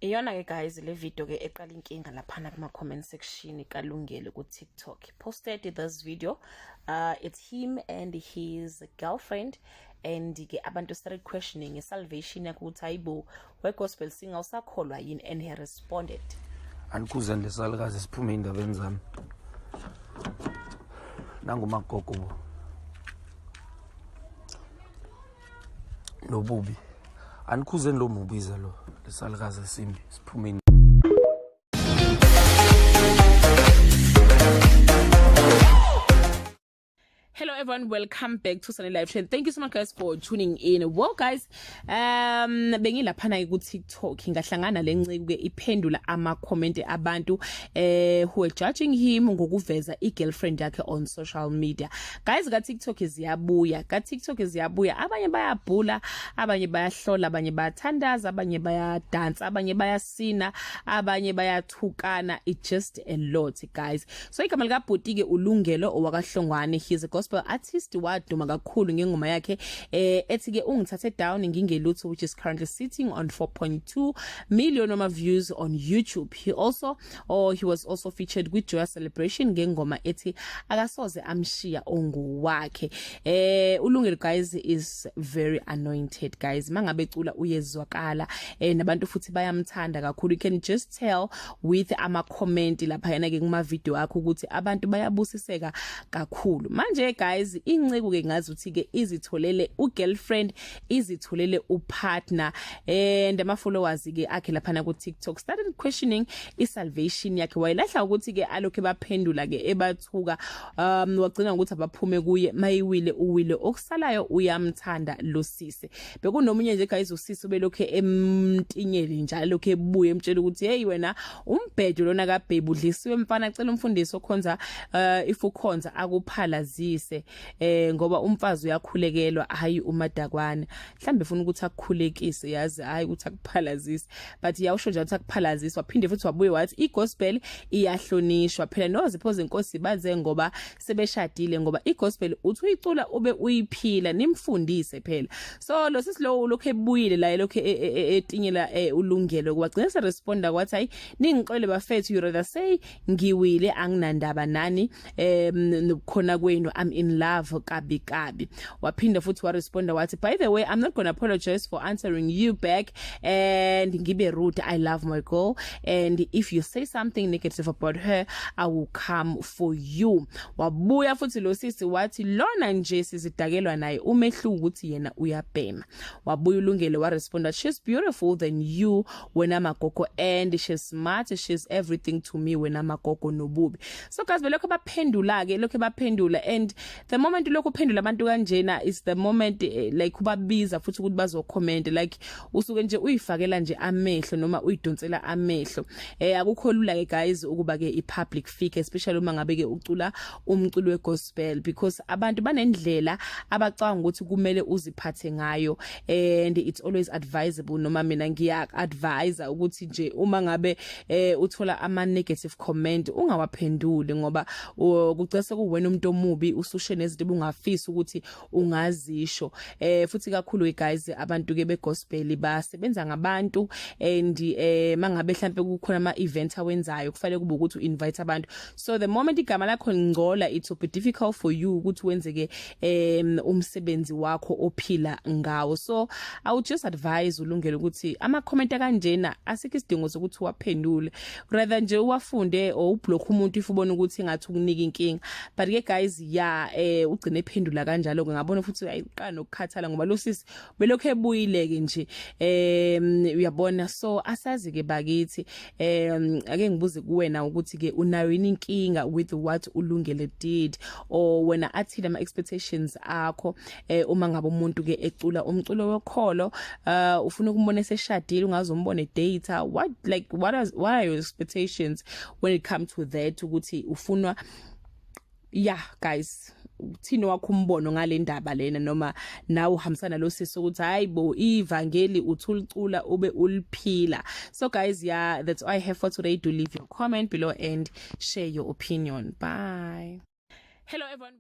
Iyona ke guys le video ke eqala inkinga laphana kuma comment section kaLungelo ku TikTok. He posted this video. It's him and his girlfriend, and ke abantu started questioning salvation yakhe ukuthi hayibo we gospel singer usakholwa yini, and he responded, Anikuze lesalikazi siphume indabeni zami. Nangumagogo nobubi. Anikuze lo mubiza lo lesalikazi simbi siphume. Hello everyone, welcome back to Sunny Live Trend. Thank you so much guys for tuning in. Well guys, bengilaphana ku TikTok ngahlangana lenceke ke iphendula ama comment abantu who are judging him ngokuveza igirlfriend yakhe on social media. Guys, ka TikTok ziyabuya, abanye bayabhula, abanye bayahlola, abanye bayathandaza, abanye bayadansa, abanye bayasina, abanye bayathukana. It's just a lot guys. So igama lika Bhuti ke uLungelo Hlongwane, he's a Gospel Artist waduma kakhulu ngengoma yakhe ethi ke ungithathe down ngingelutho, which is currently sitting on 4.2 million views on YouTube. He was also featured with Joy Celebration ngengoma ethi akasoze amshiya onguwakhe. uLungelo guys is very anointed guys, mangabe cula uyezwakala nabantu futhi bayamthanda kakhulu. You can just tell with ama comment lapha yana ke kuma video akho ukuthi abantu bayabusiseka kakhulu. Manje guys, inceke ke ngazi uthi ke izitholele ugirlfriend, izitholele upartner, and ama followers ke akhe lapha ku TikTok started questioning isalvation yakhe. Wayilahla ukuthi ke alokhe baphendula ke ebathuka, wagcina ukuthi abaphume kuye mayiwile uwile, okusalayo uyamthanda lo sisi. Bekunomunye nje guys usisi belokhe emtinyeli njalo lokhe ebuye emtshela ukuthi hey wena umbhedo lona ka babe udlisiwe mfana, cela umfundisi okhonza if ukhonza akuphalazise ngoba umfazi uyakhulekelwa hayi umadakwana. Mhlambe ufuna ukuthi akukhulekise, yazi hayi ukuthi akuphalazise, but yawusho nje ukuthi akuphalazise. Waphinde futhi wabuye wathi igospel iyahlonishwa phela, noziphoze inkosi baze ngoba sebeshadile, ngoba igospel uthi uyicula ube uyiphila nimfundise phela. So lo sisilo lokho ebuyile la lokho etinyela uLungelo kwagcina se responda kwathi hayi ningixole bafethu, you rather say ngiwile anginandaba nani nokukhona kwenu, I'm in love kabi kabi. Waphinda futhi wa responda wathi by the way, I'm not going to apologize for answering you back and ngibe rude. I love my girl, and if you say something negative about her I will come for you. Wabuya futhi lo sisi wathi lona nje sizidakelwa naye umehluko ukuthi yena uyabhema. Wabuya uLungelo wa responda, she's beautiful than you wena magogo, and she's smart, she's everything to me wena magogo nobubi. So guys, belokho baphendula ke, lokho baphendula, and the moment lokho uphendula abantu kanjena is the moment like ubabiza futhi ukuthi bazo comment, like usuke nje uyifakela nje amehlo noma uyidonsela amehlo. Akukho lula ke guys ukuba ke ipublic figure, especially uma ngabe ke ucula umculo wegospel, because abantu banendlela abacanga ukuthi kumele uziphathe ngayo, and it's always advisable, noma mina ngiya advise ukuthi nje uma ngabe uthola ama negative comment ungawaphenduli, ngoba kucese kuwena umuntu omubi usushe nezinto ubungafisa ukuthi ungazisho. Futhi kakhulu guys abantu ke begospel basebenza ngabantu, and mangabe mhlambe kukhona ama event awenzayo kufanele kube ukuthi uinvite abantu, so the moment igama lakho ngcola it will be difficult for you ukuthi wenzeke umsebenzi wakho ophila ngawo. So I would just advise uLungelo ukuthi ama comment kanjena asikho isidingo sokuthi waphendule, rather nje uwafunde or ublock umuntu if ubona ukuthi ngathi ukunika inkinga. But ke guys ugcine ephendula kanjalo ngabona futhi ayiqala nokukhathala ngoba lo sisi belokho ebuyileke nje uyabona. So asazi ke bakithi ake ngibuze kuwena ukuthi ke unayo inkinga with what uLungelo did, or wena athile ama expectations akho uma ngabe umuntu ke ecula umculo wekholo ufuna ukumbona eseshadile ungazombona date, what are your expectations when it comes to that, ukuthi ufunwa guys uthini wakho umbono ngale ndaba lena, noma nawe uhambisana lo sisi ukuthi hayibo ivangeli uthulicula ube uliphila. So guys, that's all I have for today. Do leave your comment below and share your opinion. Bye. Hello everyone.